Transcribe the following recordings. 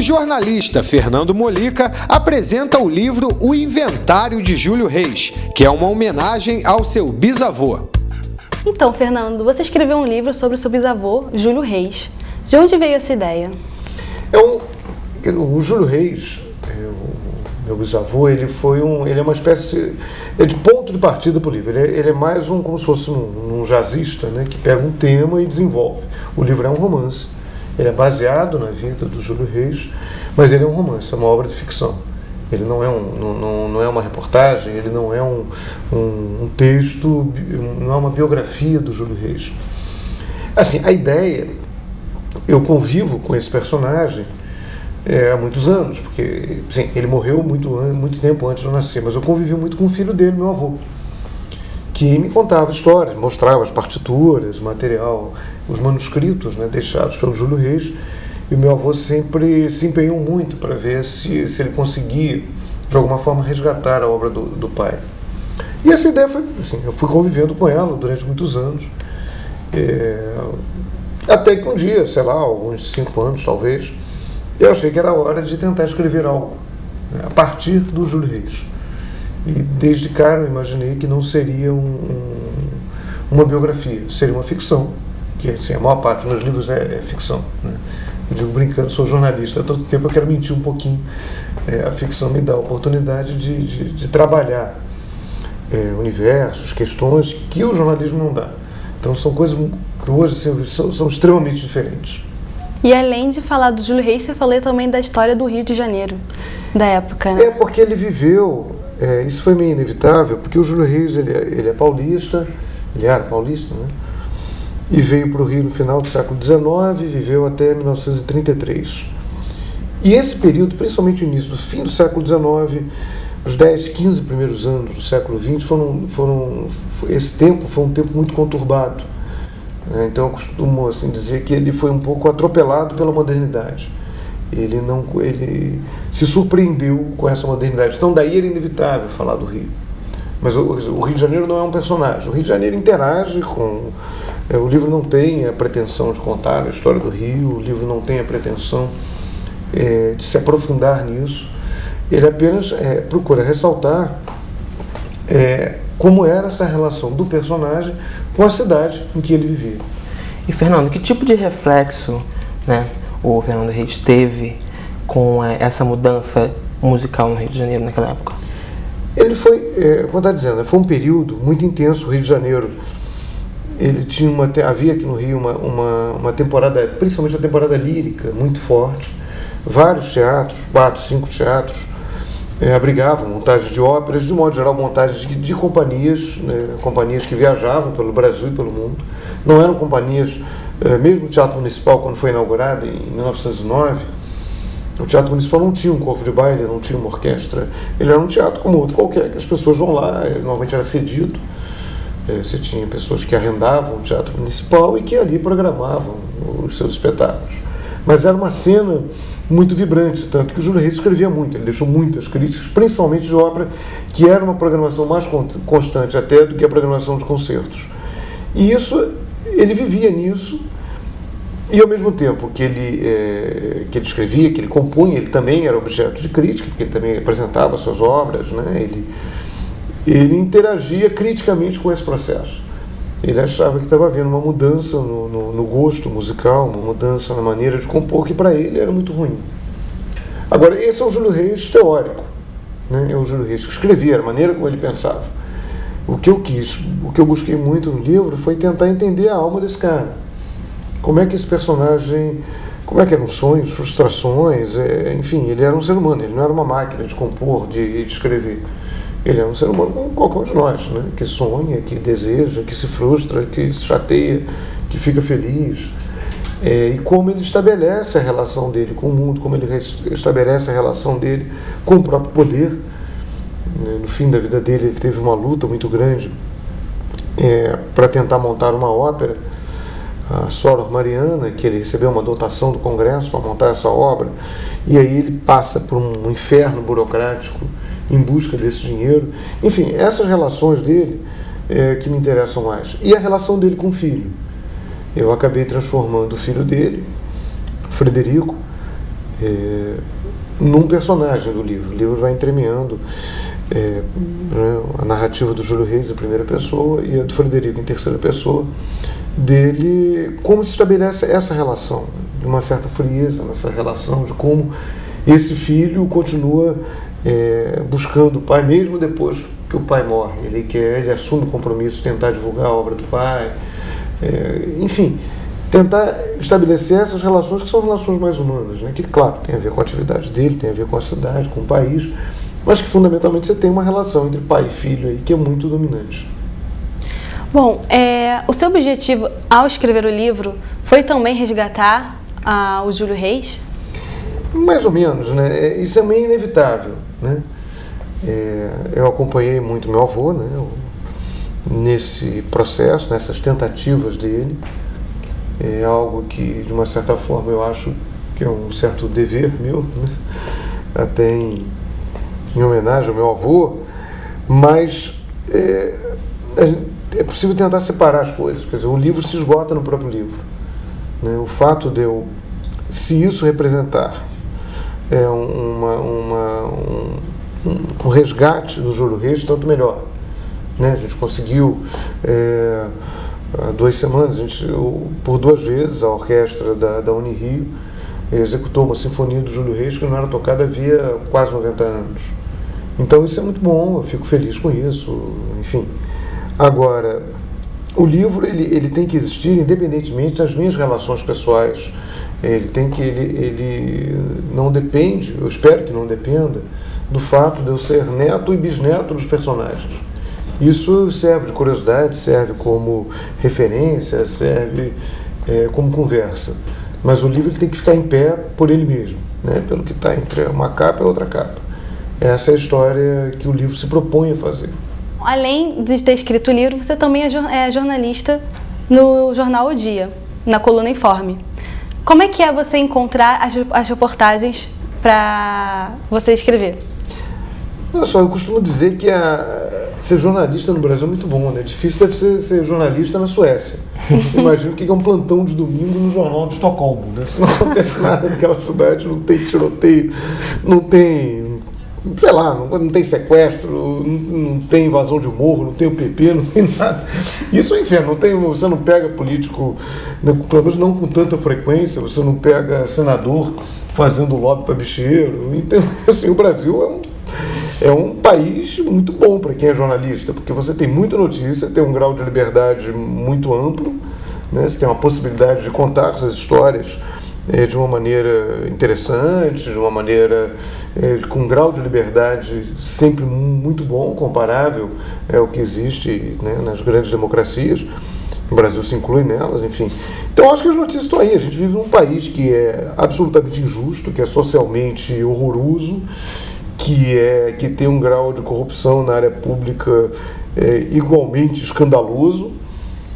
jornalista Fernando Molica apresenta o livro O Inventário de Júlio Reis, que é uma homenagem ao seu bisavô. Então, Fernando, você escreveu um livro sobre o seu bisavô, Júlio Reis. De onde veio essa ideia? O Júlio Reis, meu bisavô, ele é uma espécie de ponto de partida para o livro. Ele é mais como se fosse um jazzista, né, que pega um tema e desenvolve. O livro é um romance. Ele é baseado na vida do Júlio Reis, mas ele é um romance, é uma obra de ficção. Ele não é uma reportagem, ele não é um texto, não é uma biografia do Júlio Reis. Assim, a ideia, eu convivo com esse personagem há muitos anos, porque sim, ele morreu muito tempo antes de eu nascer, mas eu convivi muito com o filho dele, meu avô, que me contava histórias, mostrava as partituras, o material, os manuscritos, né, deixados pelo Júlio Reis, e o meu avô sempre se empenhou muito para ver se ele conseguia, de alguma forma, resgatar a obra do pai. E essa ideia foi, assim, eu fui convivendo com ela durante muitos anos, até que um dia, sei lá, alguns 5 anos talvez, eu achei que era hora de tentar escrever algo, né, a partir do Júlio Reis. E desde cara eu imaginei que não seria uma biografia, seria uma ficção, que assim, a maior parte dos meus livros é ficção, né? Eu digo brincando, sou jornalista, há todo tempo eu quero mentir um pouquinho. A ficção me dá a oportunidade de trabalhar universos, questões que o jornalismo não dá. Então são coisas que hoje assim, são extremamente diferentes. E além de falar do Júlio Reis, você falou também da história do Rio de Janeiro, da época, né? Porque ele viveu... isso foi meio inevitável, porque o Júlio Reis ele é paulista, ele era paulista, né? E veio para o Rio no final do século XIX e viveu até 1933. E esse período, principalmente o início do fim do século XIX, os 10, 15 primeiros anos do século XX, esse tempo foi um tempo muito conturbado. Então eu costumo assim, dizer que ele foi um pouco atropelado pela modernidade. Ele se surpreendeu com essa modernidade. Então daí era inevitável falar do Rio. Mas o Rio de Janeiro não é um personagem. O Rio de Janeiro interage com... o livro não tem a pretensão de contar a história do Rio, o livro não tem a pretensão de se aprofundar nisso. Ele apenas procura ressaltar como era essa relação do personagem com a cidade em que ele vivia. E Fernando, que tipo de reflexo, né, o Fernando Reis teve com essa mudança musical no Rio de Janeiro naquela época? Ele foi, como está dizendo, foi um período muito intenso. O Rio de Janeiro, ele havia aqui no Rio uma temporada, principalmente a temporada lírica, muito forte. Vários teatros, 4, 5 teatros, abrigavam montagem de óperas, de modo geral montagem de companhias, né, companhias que viajavam pelo Brasil e pelo mundo. Não eram companhias, mesmo o Teatro Municipal, quando foi inaugurado em 1909, o Teatro Municipal não tinha um corpo de baile, não tinha uma orquestra, ele era um teatro como outro qualquer, que as pessoas vão lá, normalmente era cedido, você tinha pessoas que arrendavam o Teatro Municipal e que ali programavam os seus espetáculos. Mas era uma cena muito vibrante, tanto que o Júlio Reis escrevia muito, ele deixou muitas críticas, principalmente de ópera, que era uma programação mais constante até do que a programação de concertos. E ele vivia nisso, e ao mesmo tempo que ele escrevia, que ele compunha, ele também era objeto de crítica, porque ele também apresentava suas obras, né? Ele interagia criticamente com esse processo. Ele achava que estava havendo uma mudança no gosto musical, uma mudança na maneira de compor, que para ele era muito ruim. Agora, esse é o Júlio Reis teórico, né? É o Júlio Reis que escrevia, a maneira como ele pensava. O que eu busquei muito no livro foi tentar entender a alma desse cara. Como é que esse personagem, como é que eram os sonhos, frustrações, enfim, ele era um ser humano, ele não era uma máquina de compor, de escrever. Ele era um ser humano como qualquer um de nós, né? Que sonha, que deseja, que se frustra, que se chateia, que fica feliz. E como ele estabelece a relação dele com o mundo, como ele estabelece a relação dele com o próprio poder. No fim da vida dele, ele teve uma luta muito grande para tentar montar uma ópera, a Soror Mariana, que ele recebeu uma dotação do Congresso para montar essa obra, e aí ele passa por um inferno burocrático em busca desse dinheiro. Enfim, essas relações dele que me interessam mais. E a relação dele com o filho. Eu acabei transformando o filho dele, Frederico, num personagem do livro. O livro vai entremeando a narrativa do Júlio Reis em primeira pessoa e a do Frederico em terceira pessoa, dele, como se estabelece essa relação, de uma certa frieza nessa relação, de como esse filho continua buscando o pai, mesmo depois que o pai morre. Ele assume o compromisso de tentar divulgar a obra do pai, enfim, tentar estabelecer essas relações que são relações mais humanas, né? Que, claro, tem a ver com a atividade dele, tem a ver com a cidade, com o país, mas que fundamentalmente você tem uma relação entre pai e filho aí que é muito dominante. Bom, o seu objetivo ao escrever o livro foi também resgatar o Júlio Reis? Mais ou menos, né? Isso é meio inevitável, né? Eu acompanhei muito meu avô, né? Nesse processo, nessas tentativas dele. É algo que, de uma certa forma, eu acho que é um certo dever meu, né? Até em homenagem ao meu avô, mas é possível tentar separar as coisas. Quer dizer, o livro se esgota no próprio livro, né? O fato de se isso representar um resgate do Júlio Reis, tanto melhor, né? A gente conseguiu, há 2 semanas, por 2 vezes, a orquestra da Unirio executou uma sinfonia do Júlio Reis que não era tocada havia quase 90 anos. Então isso é muito bom, eu fico feliz com isso, enfim. Agora, o livro ele tem que existir independentemente das minhas relações pessoais. Ele não depende, eu espero que não dependa, do fato de eu ser neto e bisneto dos personagens. Isso serve de curiosidade, serve como referência, serve como conversa. Mas o livro ele tem que ficar em pé por ele mesmo, né? Pelo que está entre uma capa e outra capa. Essa é a história que o livro se propõe a fazer. Além de ter escrito o livro, você também é jornalista no jornal O Dia, na coluna Informe. Como é que é você encontrar as reportagens para você escrever? Olha só, eu costumo dizer que ser jornalista no Brasil é muito bom, né? Difícil deve ser jornalista na Suécia. Imagino que é um plantão de domingo no jornal de Estocolmo, né? Se não acontece nada naquela cidade, não tem tiroteio, não tem, sei lá, não tem sequestro, não tem invasão de morro, não tem o PP, não tem nada. Isso é inferno, você não pega político, pelo menos não com tanta frequência, você não pega senador fazendo lobby para bicheiro. Então, assim, o Brasil é um país muito bom para quem é jornalista, porque você tem muita notícia, tem um grau de liberdade muito amplo, né? Você tem uma possibilidade de contar essas histórias de uma maneira interessante, de uma maneira com um grau de liberdade sempre muito bom, comparável ao que existe, né, nas grandes democracias. O Brasil se inclui nelas, enfim. Então, acho que as notícias estão aí. A gente vive num país que é absolutamente injusto, que é socialmente horroroso, que tem um grau de corrupção na área pública igualmente escandaloso.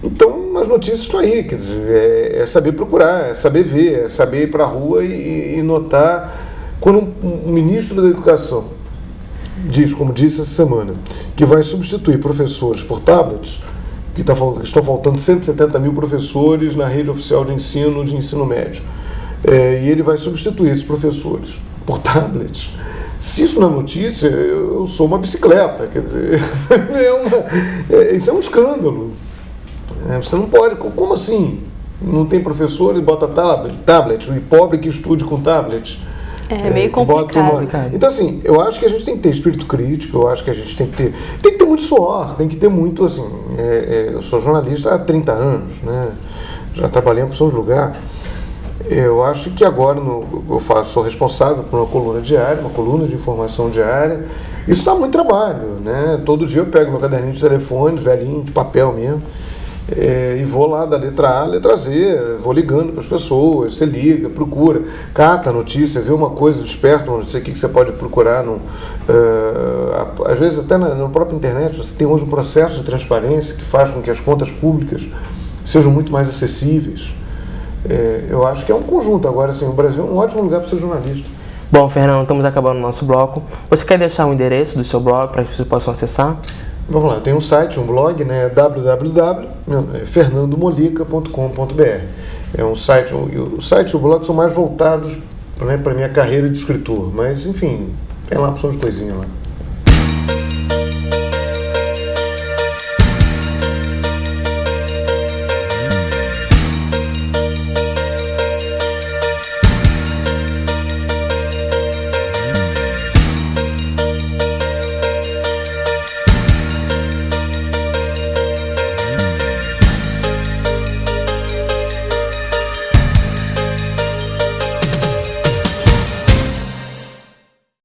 Então, as notícias estão aí, quer dizer, é saber procurar, é saber ver, é saber ir para a rua e notar. Quando um ministro da Educação diz, como disse essa semana, que vai substituir professores por tablets, que estão faltando 170 mil professores na rede oficial de ensino médio, e ele vai substituir esses professores por tablets. Se isso não é notícia, eu sou uma bicicleta, quer dizer, isso é um escândalo. Você não pode, como assim? Não tem professor e bota tablet, o pobre que estude com tablet. É meio complicado. Então, assim, eu acho que a gente tem que ter espírito crítico, eu acho que a gente tem que ter muito suor, tem que ter muito, assim, eu sou jornalista há 30 anos, né? Já trabalhei em opções de lugar. Eu acho que agora sou responsável por uma coluna diária, uma coluna de informação diária. Isso dá muito trabalho, né? Todo dia eu pego meu caderninho de telefone, velhinho, de papel mesmo, e vou lá da letra A à letra Z, vou ligando para as pessoas, você liga, procura, cata a notícia, vê uma coisa, desperta uma notícia, o que você pode procurar, às vezes até na própria internet, você tem hoje um processo de transparência que faz com que as contas públicas sejam muito mais acessíveis. Eu acho que é um conjunto. Agora, assim, o Brasil é um ótimo lugar para ser jornalista. Bom, Fernando, estamos acabando o nosso bloco. Você quer deixar o endereço do seu blog para que vocês possam acessar? Vamos lá, tem um site, um blog, né, www.fernandomolica.com.br. É um site, o site e o blog são mais voltados né, para minha carreira de escritor, mas enfim, tem lá opção de coisinha lá.